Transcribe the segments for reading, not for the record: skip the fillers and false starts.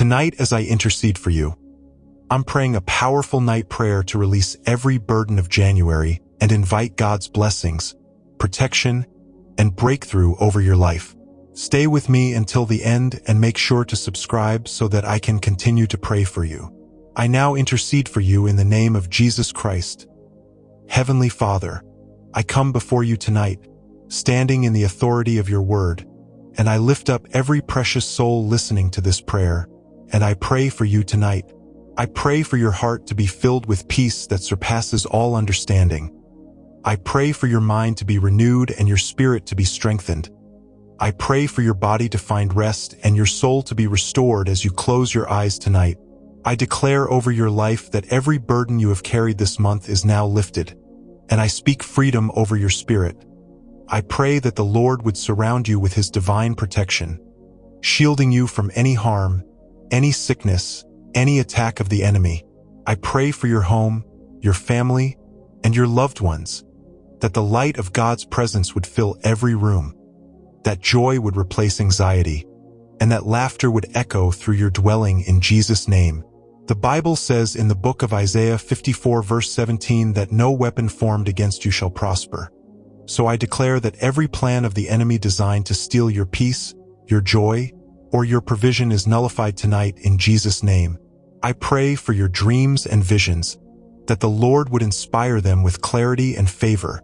Tonight, as I intercede for you, I'm praying a powerful night prayer to release every burden of January and invite God's blessings, protection, and breakthrough over your life. Stay with me until the end and make sure to subscribe so that I can continue to pray for you. I now intercede for you in the name of Jesus Christ. Heavenly Father, I come before you tonight, standing in the authority of your word, and I lift up every precious soul listening to this prayer, and I pray for you tonight. I pray for your heart to be filled with peace that surpasses all understanding. I pray for your mind to be renewed and your spirit to be strengthened. I pray for your body to find rest and your soul to be restored as you close your eyes tonight. I declare over your life that every burden you have carried this month is now lifted, and I speak freedom over your spirit. I pray that the Lord would surround you with his divine protection, shielding you from any harm, any sickness, any attack of the enemy. I pray for your home, your family, and your loved ones, that the light of God's presence would fill every room, that joy would replace anxiety, and that laughter would echo through your dwelling in Jesus' name. The Bible says in the book of Isaiah 54 verse 17 that no weapon formed against you shall prosper. So I declare that every plan of the enemy designed to steal your peace, your joy, or your provision is nullified tonight in Jesus' name. I pray for your dreams and visions, that the Lord would inspire them with clarity and favor,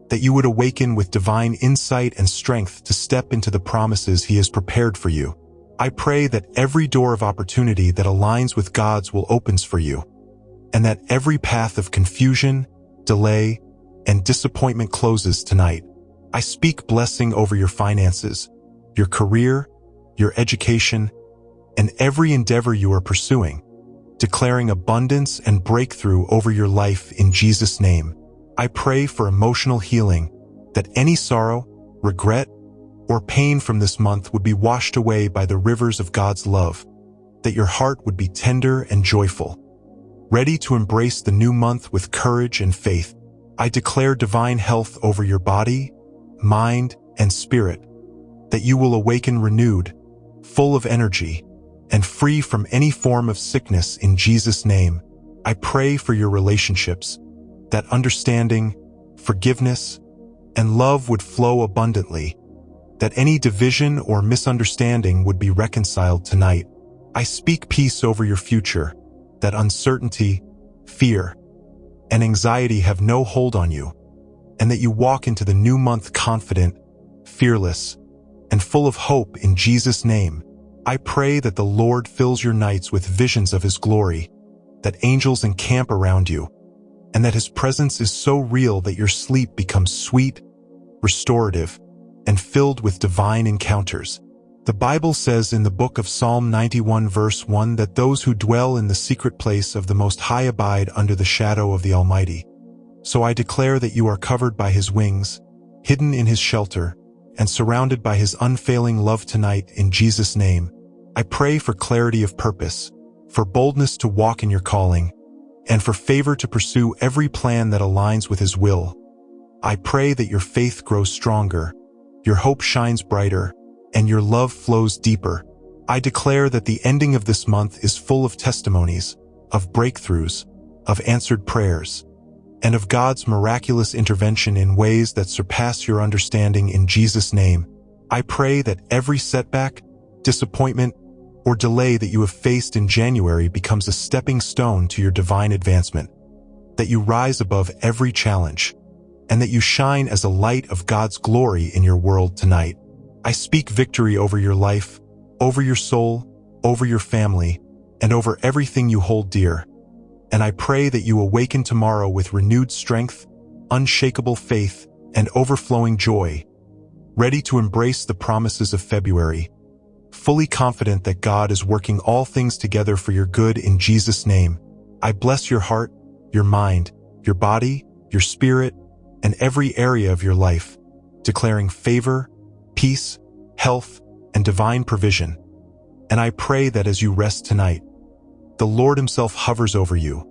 that you would awaken with divine insight and strength to step into the promises he has prepared for you. I pray that every door of opportunity that aligns with God's will opens for you, and that every path of confusion, delay, and disappointment closes tonight. I speak blessing over your finances, your career, your education, and every endeavor you are pursuing, declaring abundance and breakthrough over your life in Jesus' name. I pray for emotional healing, that any sorrow, regret, or pain from this month would be washed away by the rivers of God's love, that your heart would be tender and joyful, ready to embrace the new month with courage and faith. I declare divine health over your body, mind, and spirit, that you will awaken renewed, full of energy, and free from any form of sickness in Jesus' name. I pray for your relationships, that understanding, forgiveness, and love would flow abundantly, that any division or misunderstanding would be reconciled tonight. I speak peace over your future, that uncertainty, fear, and anxiety have no hold on you, and that you walk into the new month confident, fearless, and full of hope in Jesus' name. I pray that the Lord fills your nights with visions of his glory, that angels encamp around you, and that his presence is so real that your sleep becomes sweet, restorative, and filled with divine encounters. The Bible says in the book of Psalm 91 verse 1 that those who dwell in the secret place of the Most High abide under the shadow of the Almighty. So I declare that you are covered by his wings, hidden in his shelter, and surrounded by his unfailing love tonight in Jesus' name. I pray for clarity of purpose, for boldness to walk in your calling, and for favor to pursue every plan that aligns with his will. I pray that your faith grows stronger, your hope shines brighter, and your love flows deeper. I declare that the ending of this month is full of testimonies, of breakthroughs, of answered prayers, and of God's miraculous intervention in ways that surpass your understanding in Jesus' name. I pray that every setback, disappointment, or delay that you have faced in January becomes a stepping stone to your divine advancement, that you rise above every challenge, and that you shine as a light of God's glory in your world tonight. I speak victory over your life, over your soul, over your family, and over everything you hold dear. And I pray that you awaken tomorrow with renewed strength, unshakable faith, and overflowing joy, ready to embrace the promises of February, fully confident that God is working all things together for your good in Jesus' name. I bless your heart, your mind, your body, your spirit, and every area of your life, declaring favor, peace, health, and divine provision. And I pray that as you rest tonight, the Lord himself hovers over you,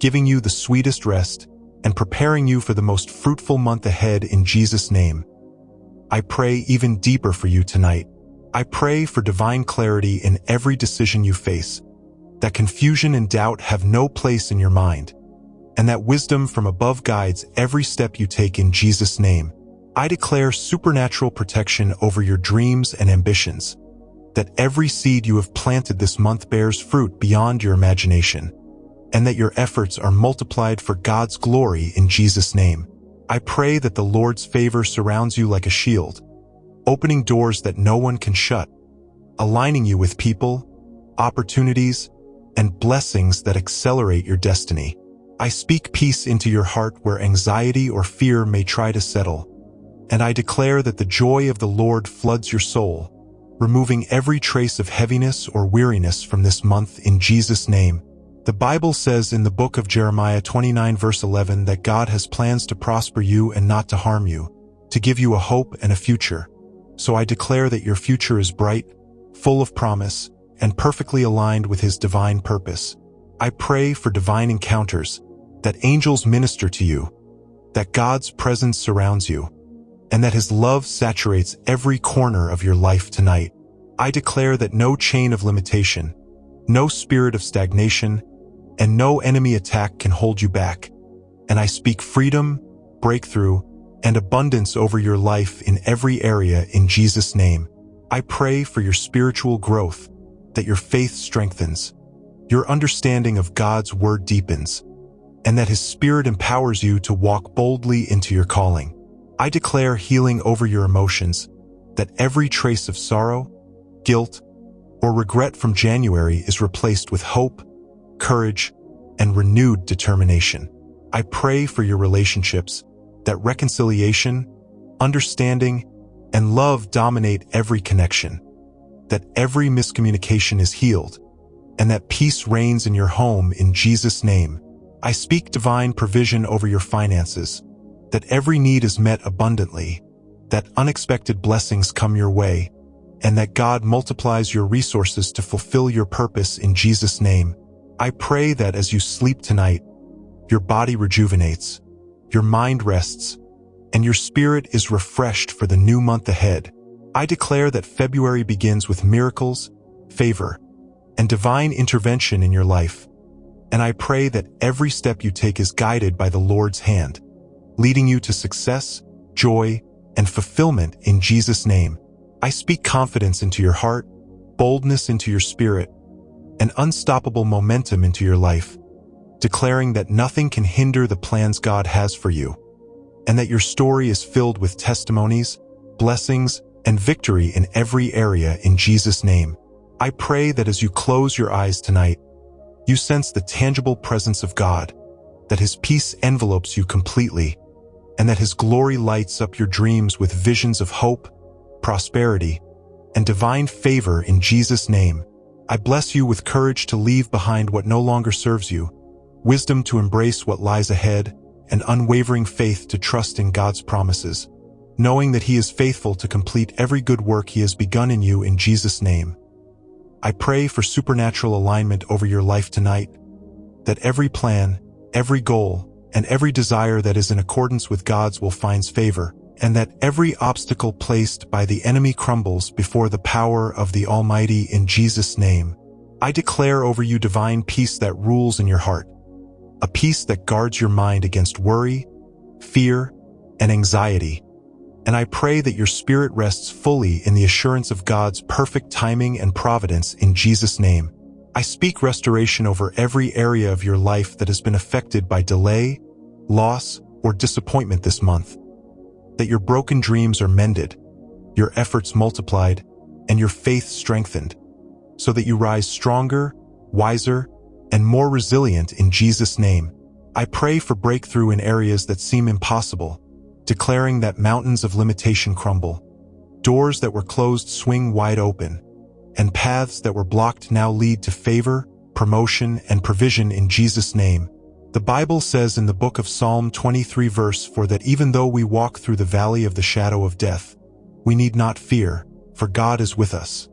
giving you the sweetest rest and preparing you for the most fruitful month ahead in Jesus' name. I pray even deeper for you tonight. I pray for divine clarity in every decision you face, that confusion and doubt have no place in your mind, and that wisdom from above guides every step you take in Jesus' name. I declare supernatural protection over your dreams and ambitions, that every seed you have planted this month bears fruit beyond your imagination, and that your efforts are multiplied for God's glory in Jesus' name. I pray that the Lord's favor surrounds you like a shield, opening doors that no one can shut, aligning you with people, opportunities, and blessings that accelerate your destiny. I speak peace into your heart where anxiety or fear may try to settle, and I declare that the joy of the Lord floods your soul, removing every trace of heaviness or weariness from this month in Jesus' name. The Bible says in the book of Jeremiah 29 verse 11 that God has plans to prosper you and not to harm you, to give you a hope and a future. So I declare that your future is bright, full of promise, and perfectly aligned with His divine purpose. I pray for divine encounters, that angels minister to you, that God's presence surrounds you, and that His love saturates every corner of your life tonight. I declare that no chain of limitation, no spirit of stagnation, and no enemy attack can hold you back. And I speak freedom, breakthrough, and abundance over your life in every area in Jesus' name. I pray for your spiritual growth, that your faith strengthens, your understanding of God's word deepens, and that His Spirit empowers you to walk boldly into your calling. I declare healing over your emotions, that every trace of sorrow, guilt, or regret from January is replaced with hope, courage, and renewed determination. I pray for your relationships, that reconciliation, understanding, and love dominate every connection, that every miscommunication is healed, and that peace reigns in your home in Jesus' name. I speak divine provision over your finances, that every need is met abundantly, that unexpected blessings come your way, and that God multiplies your resources to fulfill your purpose in Jesus' name. I pray that as you sleep tonight, your body rejuvenates, your mind rests, and your spirit is refreshed for the new month ahead. I declare that February begins with miracles, favor, and divine intervention in your life, and I pray that every step you take is guided by the Lord's hand, leading you to success, joy, and fulfillment in Jesus' name. I speak confidence into your heart, boldness into your spirit, and unstoppable momentum into your life, declaring that nothing can hinder the plans God has for you, and that your story is filled with testimonies, blessings, and victory in every area in Jesus' name. I pray that as you close your eyes tonight, you sense the tangible presence of God, that His peace envelopes you completely, and that His glory lights up your dreams with visions of hope, prosperity, and divine favor in Jesus' name. I bless you with courage to leave behind what no longer serves you, wisdom to embrace what lies ahead, and unwavering faith to trust in God's promises, knowing that He is faithful to complete every good work He has begun in you in Jesus' name. I pray for supernatural alignment over your life tonight, that every plan, every goal, and every desire that is in accordance with God's will finds favor, and that every obstacle placed by the enemy crumbles before the power of the Almighty in Jesus' name. I declare over you divine peace that rules in your heart, a peace that guards your mind against worry, fear, and anxiety. And I pray that your spirit rests fully in the assurance of God's perfect timing and providence in Jesus' name. I speak restoration over every area of your life that has been affected by delay, loss, or disappointment this month, that your broken dreams are mended, your efforts multiplied, and your faith strengthened, so that you rise stronger, wiser, and more resilient in Jesus' name. I pray for breakthrough in areas that seem impossible, declaring that mountains of limitation crumble, doors that were closed swing wide open, and paths that were blocked now lead to favor, promotion, and provision in Jesus' name. The Bible says in the book of Psalm 23 verse 4 that even though we walk through the valley of the shadow of death, we need not fear, for God is with us.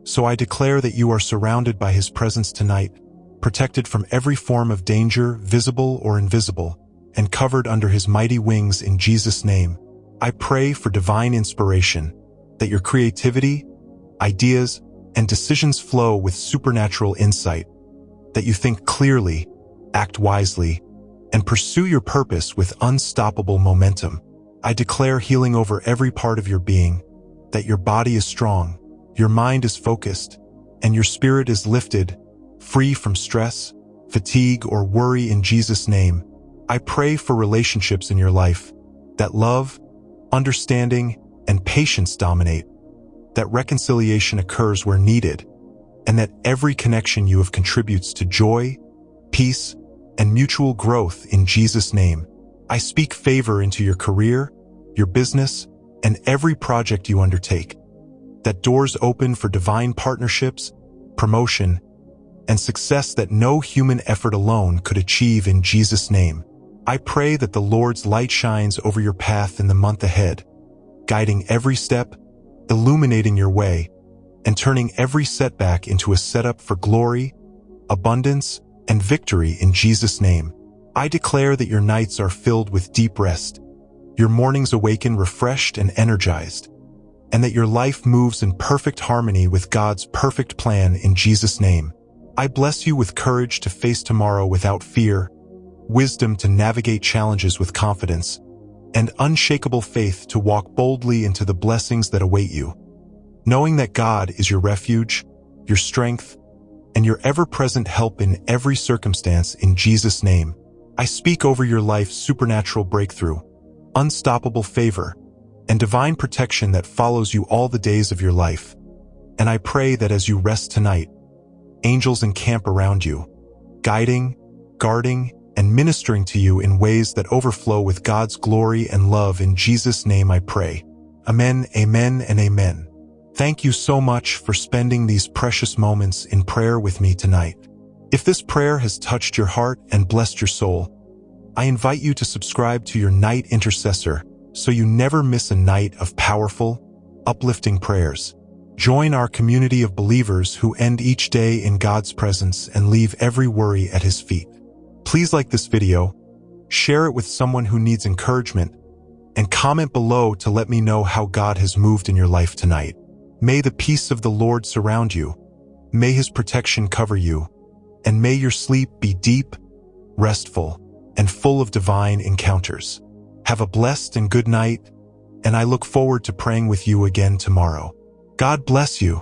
So I declare that you are surrounded by His presence tonight, protected from every form of danger, visible or invisible, and covered under His mighty wings in Jesus' name. I pray for divine inspiration, that your creativity, ideas, and decisions flow with supernatural insight, that you think clearly, act wisely, and pursue your purpose with unstoppable momentum. I declare healing over every part of your being, that your body is strong, your mind is focused, and your spirit is lifted, free from stress, fatigue, or worry in Jesus' name. I pray for relationships in your life, that love, understanding, and patience dominate, that reconciliation occurs where needed, and that every connection you have contributes to joy, peace, and mutual growth in Jesus' name. I speak favor into your career, your business, and every project you undertake, that doors open for divine partnerships, promotion, and success that no human effort alone could achieve in Jesus' name. I pray that the Lord's light shines over your path in the month ahead, guiding every step, illuminating your way, and turning every setback into a setup for glory, abundance, and victory in Jesus' name. I declare that your nights are filled with deep rest, your mornings awaken refreshed and energized, and that your life moves in perfect harmony with God's perfect plan in Jesus' name. I bless you with courage to face tomorrow without fear, wisdom to navigate challenges with confidence, and unshakable faith to walk boldly into the blessings that await you. Knowing that God is your refuge, your strength, and your ever-present help in every circumstance in Jesus' name. I speak over your life supernatural breakthrough, unstoppable favor, and divine protection that follows you all the days of your life. And I pray that as you rest tonight, angels encamp around you, guiding, guarding, and ministering to you in ways that overflow with God's glory and love. In Jesus' name I pray. Amen, amen, and amen. Thank you so much for spending these precious moments in prayer with me tonight. If this prayer has touched your heart and blessed your soul, I invite you to subscribe to your Night Intercessor so you never miss a night of powerful, uplifting prayers. Join our community of believers who end each day in God's presence and leave every worry at His feet. Please like this video, share it with someone who needs encouragement, and comment below to let me know how God has moved in your life tonight. May the peace of the Lord surround you, may His protection cover you, and may your sleep be deep, restful, and full of divine encounters. Have a blessed and good night, and I look forward to praying with you again tomorrow. God bless you.